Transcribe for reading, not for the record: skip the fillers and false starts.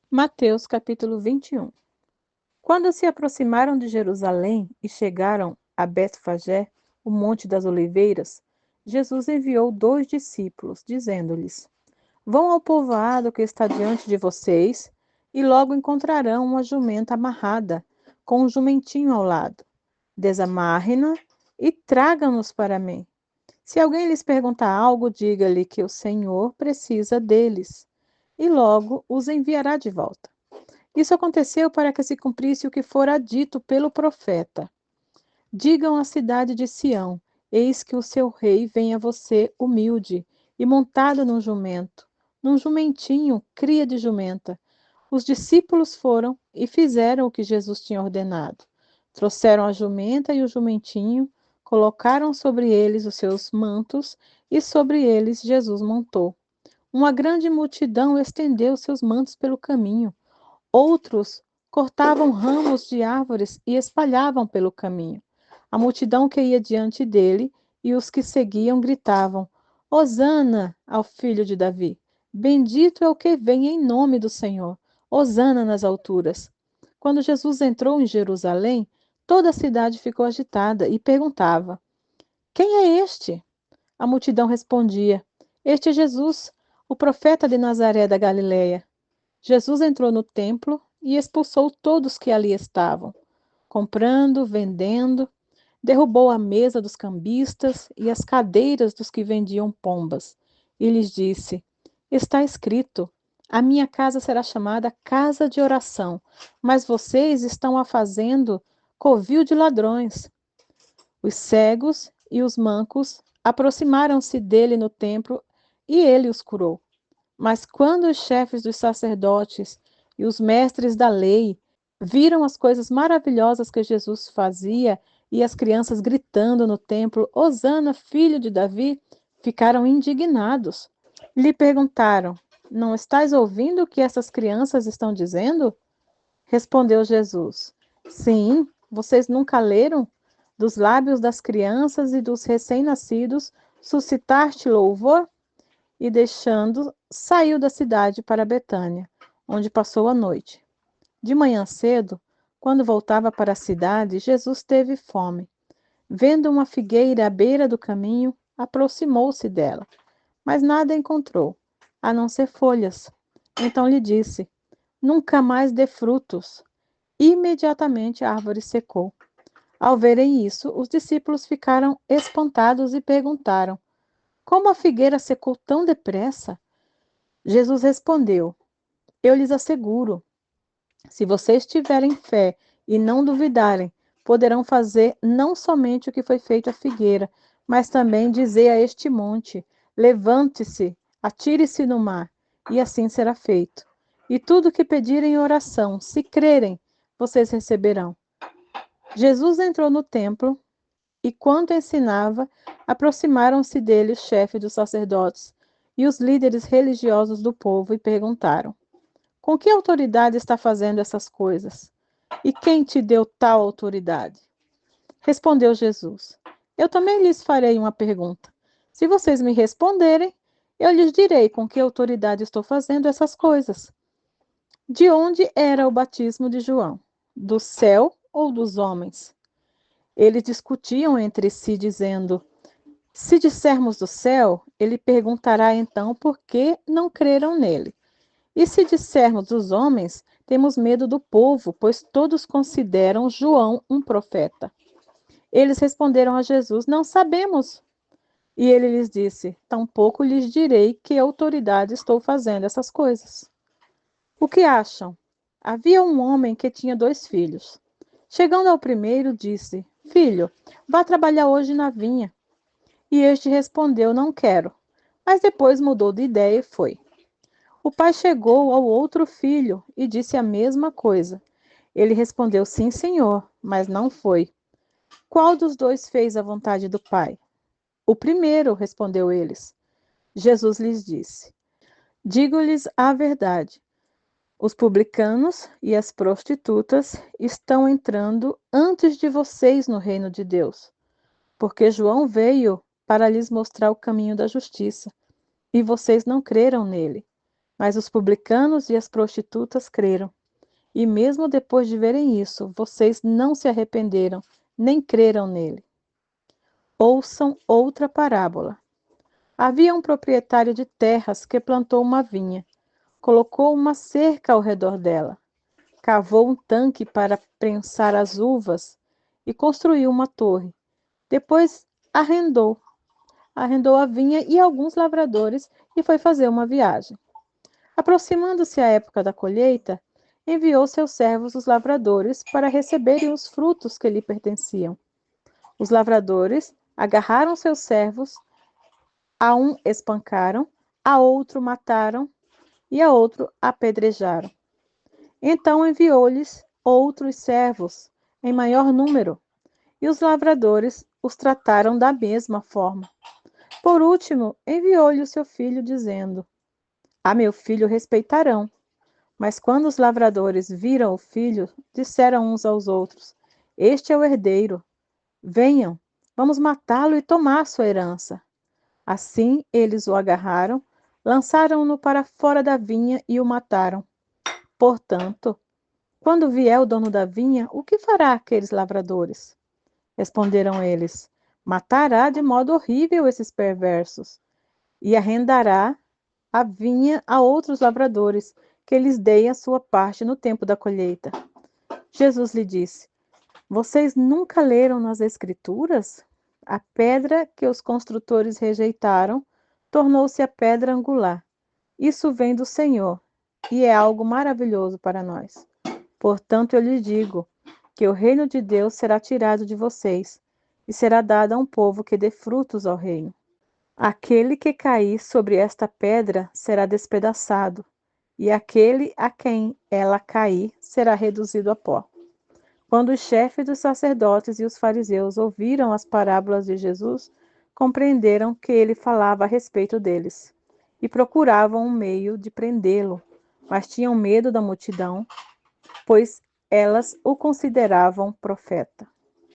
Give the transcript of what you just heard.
Mateus capítulo 21. Quando se aproximaram de Jerusalém e chegaram a Betfagé, o Monte das Oliveiras, Jesus enviou 2 discípulos, dizendo-lhes: Vão ao povoado que está diante de vocês, e logo encontrarão uma jumenta amarrada, com um jumentinho ao lado. Desamarrem-na e tragam-nos para mim. Se alguém lhes perguntar algo, diga-lhe que o Senhor precisa deles, e logo os enviará de volta. Isso aconteceu para que se cumprisse o que fora dito pelo profeta. Digam à cidade de Sião: Eis que o seu rei vem a você humilde e montado num jumento, num jumentinho, cria de jumenta. Os discípulos foram e fizeram o que Jesus tinha ordenado. Trouxeram a jumenta e o jumentinho, colocaram sobre eles os seus mantos e sobre eles Jesus montou. Uma grande multidão estendeu seus mantos pelo caminho. Outros cortavam ramos de árvores e espalhavam pelo caminho. A multidão que ia diante dele e os que seguiam gritavam: Hosana ao filho de Davi! Bendito é o que vem em nome do Senhor! Hosana nas alturas! Quando Jesus entrou em Jerusalém, toda a cidade ficou agitada e perguntava: Quem é este? A multidão respondia: Este é Jesus, o profeta de Nazaré da Galileia. Jesus entrou no templo e expulsou todos que ali estavam, comprando, vendendo, derrubou a mesa dos cambistas e as cadeiras dos que vendiam pombas, e lhes disse: Está escrito: A minha casa será chamada casa de oração, mas vocês estão a fazendo covil de ladrões. Os cegos e os mancos aproximaram-se dele no templo e ele os curou. Mas quando os chefes dos sacerdotes e os mestres da lei viram as coisas maravilhosas que Jesus fazia e as crianças gritando no templo: Hosana, filho de Davi, ficaram indignados. Lhe perguntaram: Não estás ouvindo o que essas crianças estão dizendo? Respondeu Jesus: Sim, vocês nunca leram? Dos lábios das crianças e dos recém-nascidos suscitaste louvor? E deixando, saiu da cidade para Betânia, onde passou a noite. De manhã cedo, quando voltava para a cidade, Jesus teve fome. Vendo uma figueira à beira do caminho, aproximou-se dela, mas nada encontrou, a não ser folhas. Então lhe disse: Nunca mais dê frutos. Imediatamente a árvore secou. Ao verem isso, os discípulos ficaram espantados e perguntaram: Como a figueira secou tão depressa? Jesus respondeu: Eu lhes asseguro, se vocês tiverem fé e não duvidarem, poderão fazer não somente o que foi feito à figueira, mas também dizer a este monte: Levante-se, atire-se no mar, e assim será feito. E tudo o que pedirem em oração, se crerem, vocês receberão. Jesus entrou no templo e, quando ensinava, aproximaram-se dele os chefes dos sacerdotes e os líderes religiosos do povo e perguntaram: Com que autoridade está fazendo essas coisas? E quem te deu tal autoridade? Respondeu Jesus: Eu também lhes farei uma pergunta. Se vocês me responderem, eu lhes direi com que autoridade estou fazendo essas coisas. De onde era o batismo de João? Do céu ou dos homens? Eles discutiam entre si, dizendo: Se dissermos do céu, ele perguntará então por que não creram nele. E se dissermos dos homens, temos medo do povo, pois todos consideram João um profeta. Eles responderam a Jesus: Não sabemos. E ele lhes disse: Tampouco lhes direi que autoridade estou fazendo essas coisas. O que acham? Havia um homem que tinha 2 filhos. Chegando ao primeiro, disse: Filho, vá trabalhar hoje na vinha. E este respondeu: Não quero. Mas depois mudou de ideia e foi. O pai chegou ao outro filho e disse a mesma coisa. Ele respondeu: Sim, senhor, mas não foi. Qual dos dois fez a vontade do pai? O primeiro, respondeu eles. Jesus lhes disse: Digo-lhes a verdade. Os publicanos e as prostitutas estão entrando antes de vocês no reino de Deus, porque João veio para lhes mostrar o caminho da justiça, e vocês não creram nele. Mas os publicanos e as prostitutas creram. E mesmo depois de verem isso, vocês não se arrependeram, nem creram nele. Ouçam outra parábola. Havia um proprietário de terras que plantou uma vinha, colocou uma cerca ao redor dela, cavou um tanque para prensar as uvas e construiu uma torre. Depois arrendou a vinha e alguns lavradores e foi fazer uma viagem. Aproximando-se a época da colheita, enviou seus servos os lavradores para receberem os frutos que lhe pertenciam. Os lavradores agarraram seus servos, a um espancaram, a outro mataram e a outro apedrejaram. Então enviou-lhes outros servos, em maior número, e os lavradores os trataram da mesma forma. Por último, enviou-lhe o seu filho, dizendo: A meu filho respeitarão. Mas quando os lavradores viram o filho, disseram uns aos outros: Este é o herdeiro. Venham, vamos matá-lo e tomar sua herança. Assim eles o agarraram, lançaram-no para fora da vinha e o mataram. Portanto, quando vier o dono da vinha, o que fará aqueles lavradores? Responderam eles: Matará de modo horrível esses perversos e arrendará a vinha a outros lavradores, que lhes deem a sua parte no tempo da colheita. Jesus lhe disse: Vocês nunca leram nas Escrituras? A pedra que os construtores rejeitaram tornou-se a pedra angular. Isso vem do Senhor e é algo maravilhoso para nós. Portanto, eu lhe digo que o reino de Deus será tirado de vocês e será dado a um povo que dê frutos ao reino. Aquele que cair sobre esta pedra será despedaçado, e aquele a quem ela cair será reduzido a pó. Quando os chefes dos sacerdotes e os fariseus ouviram as parábolas de Jesus, compreenderam que ele falava a respeito deles, e procuravam um meio de prendê-lo, mas tinham medo da multidão, pois elas o consideravam profeta.